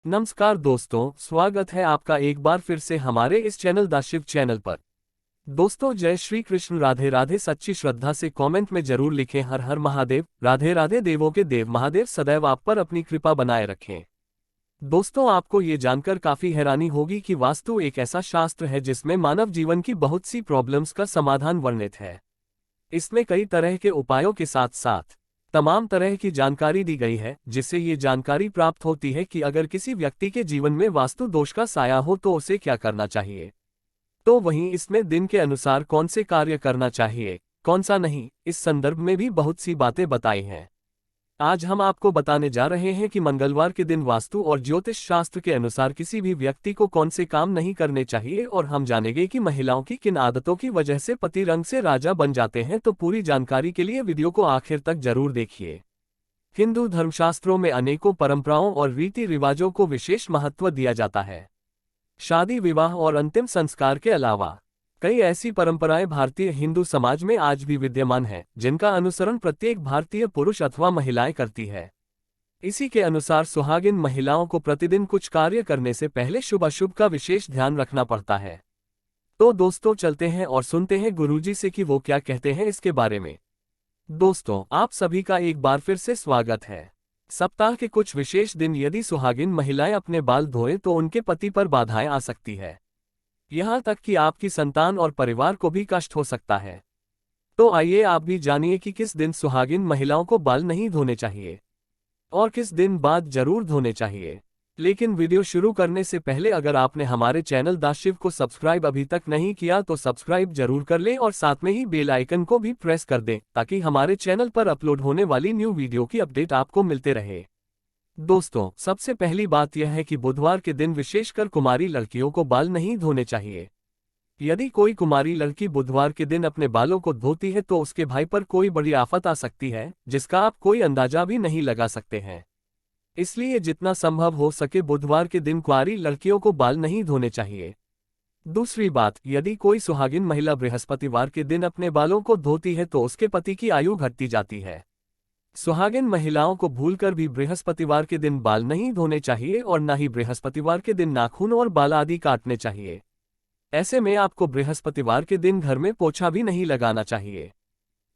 नमस्कार दोस्तों, स्वागत है आपका एक बार फिर से हमारे इस चैनल द शिव चैनल पर। दोस्तों, जय श्री कृष्ण, राधे राधे। सच्ची श्रद्धा से कमेंट में जरूर लिखें हर हर महादेव। राधे राधे। देवों के देव महादेव सदैव आप पर अपनी कृपा बनाए रखें। दोस्तों, आपको ये जानकर काफी हैरानी होगी कि वास्तु एक ऐसा शास्त्र है जिसमें मानव जीवन की बहुत सी प्रॉब्लम्स का समाधान वर्णित है। इसमें कई तरह के उपायों के साथ साथ तमाम तरह की जानकारी दी गई है, जिससे ये जानकारी प्राप्त होती है कि अगर किसी व्यक्ति के जीवन में वास्तु दोष का साया हो तो उसे क्या करना चाहिए। तो वहीं इसमें दिन के अनुसार कौन से कार्य करना चाहिए, कौन सा नहीं, इस संदर्भ में भी बहुत सी बातें बताई हैं। आज हम आपको बताने जा रहे हैं कि मंगलवार के दिन वास्तु और ज्योतिष शास्त्र के अनुसार किसी भी व्यक्ति को कौन से काम नहीं करने चाहिए, और हम जानेंगे कि महिलाओं की किन आदतों की वजह से पति रंग से राजा बन जाते हैं। तो पूरी जानकारी के लिए वीडियो को आखिर तक जरूर देखिए। हिंदू धर्मशास्त्रों में अनेकों परंपराओं और रीति रिवाजों को विशेष महत्व दिया जाता है। शादी, विवाह और अंतिम संस्कार के अलावा कई ऐसी परंपराएं भारतीय हिंदू समाज में आज भी विद्यमान हैं, जिनका अनुसरण प्रत्येक भारतीय पुरुष अथवा महिलाएं करती है। इसी के अनुसार सुहागिन महिलाओं को प्रतिदिन कुछ कार्य करने से पहले शुभ अशुभ का विशेष ध्यान रखना पड़ता है। तो दोस्तों, चलते हैं और सुनते हैं गुरुजी से कि वो क्या कहते हैं इसके बारे में। दोस्तों, आप सभी का एक बार फिर से स्वागत है। सप्ताह के कुछ विशेष दिन यदि सुहागिन महिलाएं अपने बाल धोएं तो उनके पति पर बाधाएं आ सकती है। यहाँ तक कि आपकी संतान और परिवार को भी कष्ट हो सकता है। तो आइए आप भी जानिए कि किस दिन सुहागिन महिलाओं को बाल नहीं धोने चाहिए और किस दिन बाद जरूर धोने चाहिए। लेकिन वीडियो शुरू करने से पहले अगर आपने हमारे चैनल द शिव को सब्सक्राइब अभी तक नहीं किया तो सब्सक्राइब जरूर कर लें और साथ में ही बेल आइकन को भी प्रेस कर दें, ताकि हमारे चैनल पर अपलोड होने वाली न्यू वीडियो की अपडेट आपको मिलते रहे। दोस्तों, सबसे पहली बात यह है कि बुधवार के दिन विशेषकर कुमारी लड़कियों को बाल नहीं धोने चाहिए। यदि कोई कुमारी लड़की बुधवार के दिन अपने बालों को धोती है तो उसके भाई पर कोई बड़ी आफत आ सकती है, जिसका आप कोई अंदाजा भी नहीं लगा सकते हैं। इसलिए जितना संभव हो सके बुधवार के दिन कुंवारी लड़कियों को बाल नहीं धोने चाहिए। दूसरी बात, यदि कोई सुहागिन महिला बृहस्पतिवार के दिन अपने बालों को धोती है तो उसके पति की आयु घटती जाती है। सुहागिन महिलाओं को भूलकर भी बृहस्पतिवार के दिन बाल नहीं धोने चाहिए और न ही बृहस्पतिवार के दिन नाखून और बाल आदि काटने चाहिए। ऐसे में आपको बृहस्पतिवार के दिन घर में पोछा भी नहीं लगाना चाहिए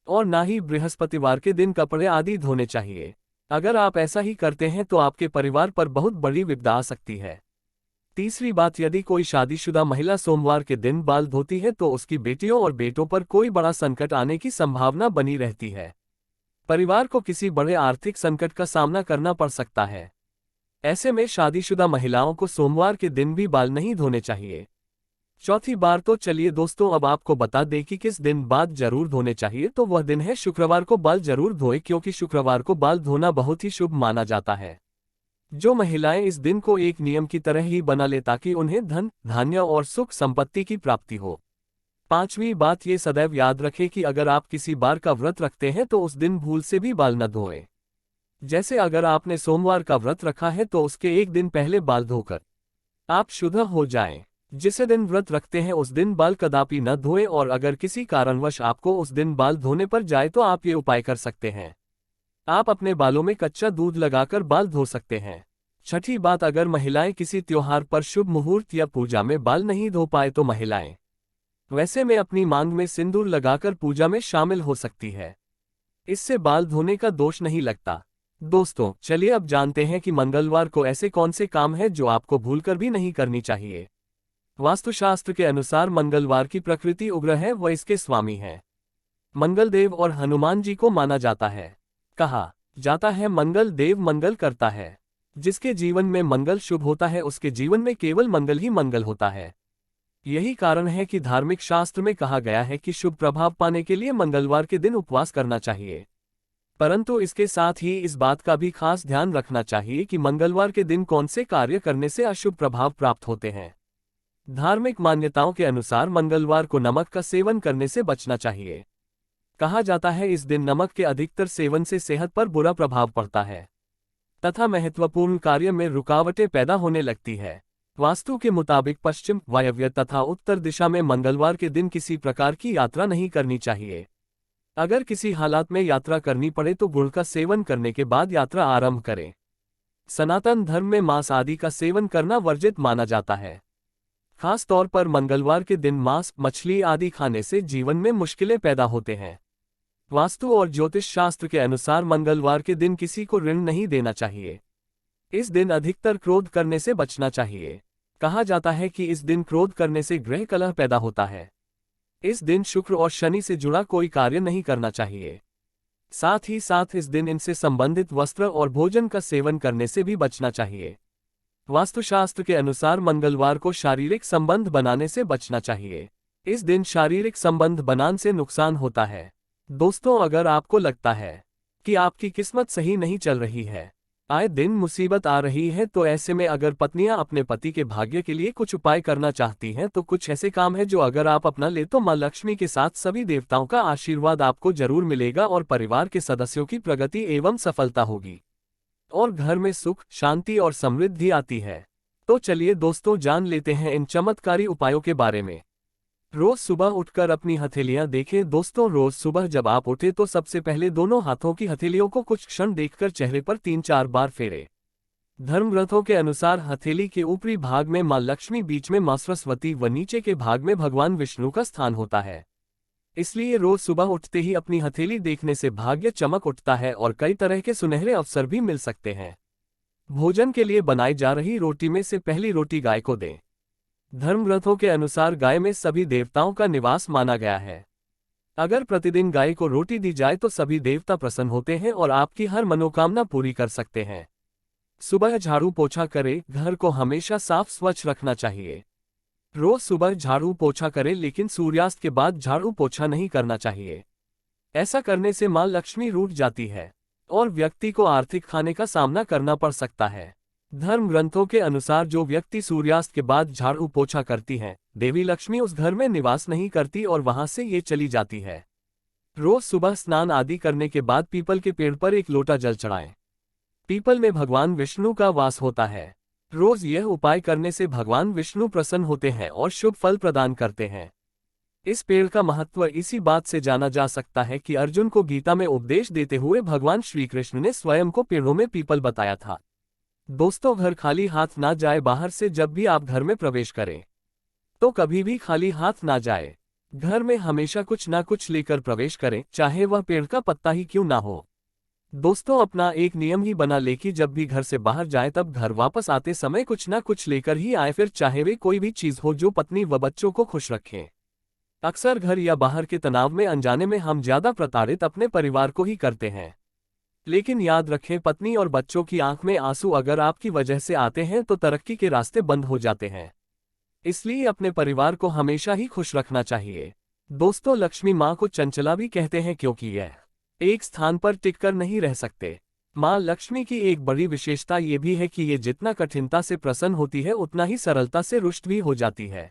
और न ही बृहस्पतिवार के दिन कपड़े आदि धोने चाहिए। अगर आप ऐसा ही करते हैं तो आपके परिवार पर बहुत बड़ी विपदा आ सकती है। तीसरी बात, यदि कोई शादीशुदा महिला सोमवार के दिन बाल धोती है तो उसकी बेटियों और बेटों पर कोई बड़ा संकट आने की संभावना बनी रहती है। परिवार को किसी बड़े आर्थिक संकट का सामना करना पड़ सकता है। ऐसे में शादीशुदा महिलाओं को सोमवार के दिन भी बाल नहीं धोने चाहिए। चौथी बार, तो चलिए दोस्तों अब आपको बता दें कि किस दिन बाद जरूर धोने चाहिए। तो वह दिन है शुक्रवार को बाल जरूर धोएं, क्योंकि शुक्रवार को बाल धोना बहुत ही शुभ माना जाता है। जो महिलाएं इस दिन को एक नियम की तरह ही बना ले ताकि उन्हें धन, धान्य और सुख संपत्ति की प्राप्ति हो। पांचवी बात, ये सदैव याद रखें कि अगर आप किसी बार का व्रत रखते हैं तो उस दिन भूल से भी बाल न धोएं। जैसे अगर आपने सोमवार का व्रत रखा है तो उसके एक दिन पहले बाल धोकर आप शुद्ध हो जाएं। जिस दिन व्रत रखते हैं उस दिन बाल कदापि न धोएं, और अगर किसी कारणवश आपको उस दिन बाल धोने पर जाए तो आप ये उपाय कर सकते हैं। आप अपने बालों में कच्चा दूध लगाकर बाल धो सकते हैं। छठी बात, अगर महिलाएं किसी त्योहार पर शुभ मुहूर्त या पूजा में बाल नहीं धो पाए तो महिलाएं वैसे में अपनी मांग में सिंदूर लगाकर पूजा में शामिल हो सकती है। इससे बाल धोने का दोष नहीं लगता। दोस्तों, चलिए अब जानते हैं कि मंगलवार को ऐसे कौन से काम हैं जो आपको भूलकर भी नहीं करनी चाहिए। वास्तुशास्त्र के अनुसार मंगलवार की प्रकृति उग्र है, वह इसके स्वामी है। मंगल देव और हनुमान जी को माना जाता है। कहा जाता है मंगल देव मंगल करता है। जिसके जीवन में मंगल शुभ होता है उसके जीवन में केवल मंगल ही मंगल होता है। यही कारण है कि धार्मिक शास्त्र में कहा गया है कि शुभ प्रभाव पाने के लिए मंगलवार के दिन उपवास करना चाहिए। परंतु इसके साथ ही इस बात का भी खास ध्यान रखना चाहिए कि मंगलवार के दिन कौन से कार्य करने से अशुभ प्रभाव प्राप्त होते हैं। धार्मिक मान्यताओं के अनुसार मंगलवार को नमक का सेवन करने से बचना चाहिए। कहा जाता है इस दिन नमक के अधिकतर सेवन से सेहत पर बुरा प्रभाव पड़ता है तथा महत्वपूर्ण कार्य में रुकावटें पैदा होने लगती है। वास्तु के मुताबिक पश्चिम, वायव्य तथा उत्तर दिशा में मंगलवार के दिन किसी प्रकार की यात्रा नहीं करनी चाहिए। अगर किसी हालात में यात्रा करनी पड़े तो गुड़ का सेवन करने के बाद यात्रा आरंभ करें। सनातन धर्म में मांस आदि का सेवन करना वर्जित माना जाता है। खास तौर पर मंगलवार के दिन मांस, मछली आदि खाने से जीवन में मुश्किलें पैदा होते हैं। वास्तु और ज्योतिष शास्त्र के अनुसार मंगलवार के दिन किसी को ऋण नहीं देना चाहिए। इस दिन अधिकतर क्रोध करने से बचना चाहिए। कहा जाता है कि इस दिन क्रोध करने से ग्रह कलह पैदा होता है। इस दिन शुक्र और शनि से जुड़ा कोई कार्य नहीं करना चाहिए। साथ ही साथ इस दिन इनसे संबंधित वस्त्र और भोजन का सेवन करने से भी बचना चाहिए। वास्तुशास्त्र के अनुसार मंगलवार को शारीरिक संबंध बनाने से बचना चाहिए। इस दिन शारीरिक संबंध बनाने से नुकसान होता है। दोस्तों, अगर आपको लगता है कि आपकी किस्मत सही नहीं चल रही है, आए दिन मुसीबत आ रही है, तो ऐसे में अगर पत्नियां अपने पति के भाग्य के लिए कुछ उपाय करना चाहती हैं तो कुछ ऐसे काम है जो अगर आप अपना ले तो मां लक्ष्मी के साथ सभी देवताओं का आशीर्वाद आपको जरूर मिलेगा और परिवार के सदस्यों की प्रगति एवं सफलता होगी और घर में सुख, शांति और समृद्धि आती है। तो चलिए दोस्तों, जान लेते हैं इन चमत्कारी उपायों के बारे में। रोज सुबह उठकर अपनी हथेलियां देखें। दोस्तों, रोज सुबह जब आप उठे तो सबसे पहले दोनों हाथों की हथेलियों को कुछ क्षण देखकर चेहरे पर 3-4 बार फेरे। धर्म ग्रंथों के अनुसार हथेली के ऊपरी भाग में मां लक्ष्मी, बीच में मां सरस्वती व नीचे के भाग में भगवान विष्णु का स्थान होता है। इसलिए रोज सुबह उठते ही अपनी हथेली देखने से भाग्य चमक उठता है और कई तरह के सुनहरे अवसर भी मिल सकते हैं। भोजन के लिए बनाई जा रही रोटी में से पहली रोटी गाय को दें। धर्म ग्रंथों के अनुसार गाय में सभी देवताओं का निवास माना गया है। अगर प्रतिदिन गाय को रोटी दी जाए तो सभी देवता प्रसन्न होते हैं और आपकी हर मनोकामना पूरी कर सकते हैं। सुबह झाड़ू पोछा करें। घर को हमेशा साफ स्वच्छ रखना चाहिए। रोज सुबह झाड़ू पोछा करें, लेकिन सूर्यास्त के बाद झाड़ू पोछा नहीं करना चाहिए। ऐसा करने से मां लक्ष्मी रूठ जाती है और व्यक्ति को आर्थिक खाने का सामना करना पड़ सकता है। धर्म ग्रंथों के अनुसार जो व्यक्ति सूर्यास्त के बाद झाड़ू पोछा करती है, देवी लक्ष्मी उस घर में निवास नहीं करती और वहां से ये चली जाती है। रोज सुबह स्नान आदि करने के बाद पीपल के पेड़ पर एक लोटा जल चढ़ाएं। पीपल में भगवान विष्णु का वास होता है। रोज यह उपाय करने से भगवान विष्णु प्रसन्न होते हैं और शुभ फल प्रदान करते हैं। इस पेड़ का महत्व इसी बात से जाना जा सकता है कि अर्जुन को गीता में उपदेश देते हुए भगवान श्री कृष्ण ने स्वयं को पेड़ों में पीपल बताया था। दोस्तों, घर खाली हाथ ना जाए। बाहर से जब भी आप घर में प्रवेश करें तो कभी भी खाली हाथ ना जाए। घर में हमेशा कुछ ना कुछ लेकर प्रवेश करें, चाहे वह पेड़ का पत्ता ही क्यों ना हो। दोस्तों, अपना एक नियम ही बना ले कि जब भी घर से बाहर जाए तब घर वापस आते समय कुछ ना कुछ लेकर ही आए, फिर चाहे वे कोई भी चीज हो जो पत्नी व बच्चों को खुश रखें। अक्सर घर या बाहर के तनाव में अनजाने में हम ज्यादा प्रताड़ित अपने परिवार को ही करते हैं। लेकिन याद रखें, पत्नी और बच्चों की आंख में आंसू अगर आपकी वजह से आते हैं तो तरक्की के रास्ते बंद हो जाते हैं। इसलिए अपने परिवार को हमेशा ही खुश रखना चाहिए। दोस्तों, लक्ष्मी माँ को चंचला भी कहते हैं क्योंकि यह एक स्थान पर टिककर नहीं रह सकते। माँ लक्ष्मी की एक बड़ी विशेषता ये भी है कि ये जितना कठिनता से प्रसन्न होती है उतना ही सरलता से रुष्ट भी हो जाती है।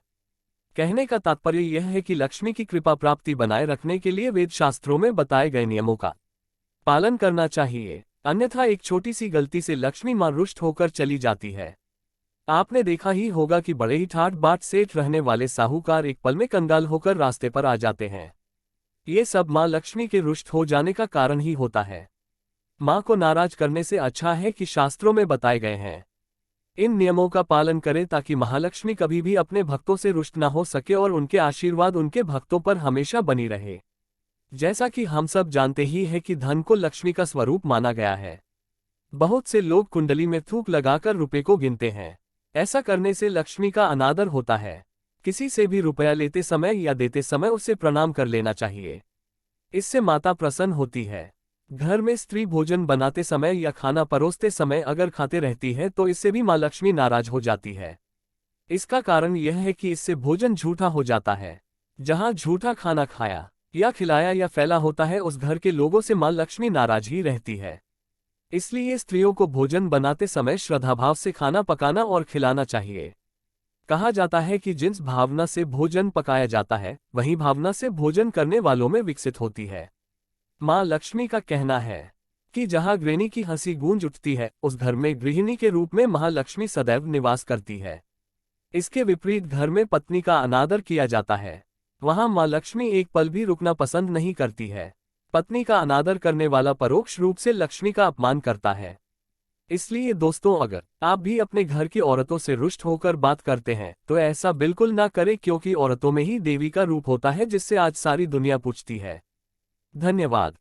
कहने का तात्पर्य यह है कि लक्ष्मी की कृपा प्राप्ति बनाए रखने के लिए वेद शास्त्रों में बताए गए नियमों का पालन करना चाहिए, अन्यथा एक छोटी सी गलती से लक्ष्मी मां रुष्ट होकर चली जाती है। आपने देखा ही होगा कि बड़े ही ठाट बाट सेठ रहने वाले साहूकार एक पल में कंगाल होकर रास्ते पर आ जाते हैं। ये सब मां लक्ष्मी के रुष्ट हो जाने का कारण ही होता है। मां को नाराज करने से अच्छा है कि शास्त्रों में बताए गए हैं इन नियमों का पालन करें ताकि महालक्ष्मी कभी भी अपने भक्तों से रुष्ट न हो सके और उनके आशीर्वाद उनके भक्तों पर हमेशा बनी रहे। जैसा कि हम सब जानते ही हैं कि धन को लक्ष्मी का स्वरूप माना गया है। बहुत से लोग कुंडली में थूक लगाकर रुपए को गिनते हैं। ऐसा करने से लक्ष्मी का अनादर होता है। किसी से भी रुपया लेते समय या देते समय उसे प्रणाम कर लेना चाहिए। इससे माता प्रसन्न होती है। घर में स्त्री भोजन बनाते समय या खाना परोसते समय अगर खाते रहती है तो इससे भी मां लक्ष्मी नाराज हो जाती है। इसका कारण यह है कि इससे भोजन झूठा हो जाता है। जहां झूठा खाना खाया या खिलाया या फैला होता है उस घर के लोगों से मां लक्ष्मी नाराज ही रहती है। इसलिए स्त्रियों को भोजन बनाते समय श्रद्धाभाव से खाना पकाना और खिलाना चाहिए। कहा जाता है कि जिस भावना से भोजन पकाया जाता है वही भावना से भोजन करने वालों में विकसित होती है। मां लक्ष्मी का कहना है कि जहां गृहिणी की हंसी गूंज उठती है उस घर में गृहिणी के रूप में महालक्ष्मी सदैव निवास करती है। इसके विपरीत घर में पत्नी का अनादर किया जाता है वहां मां लक्ष्मी एक पल भी रुकना पसंद नहीं करती है। पत्नी का अनादर करने वाला परोक्ष रूप से लक्ष्मी का अपमान करता है। इसलिए दोस्तों, अगर आप भी अपने घर की औरतों से रुष्ट होकर बात करते हैं तो ऐसा बिल्कुल ना करें, क्योंकि औरतों में ही देवी का रूप होता है जिससे आज सारी दुनिया पूछती है। धन्यवाद।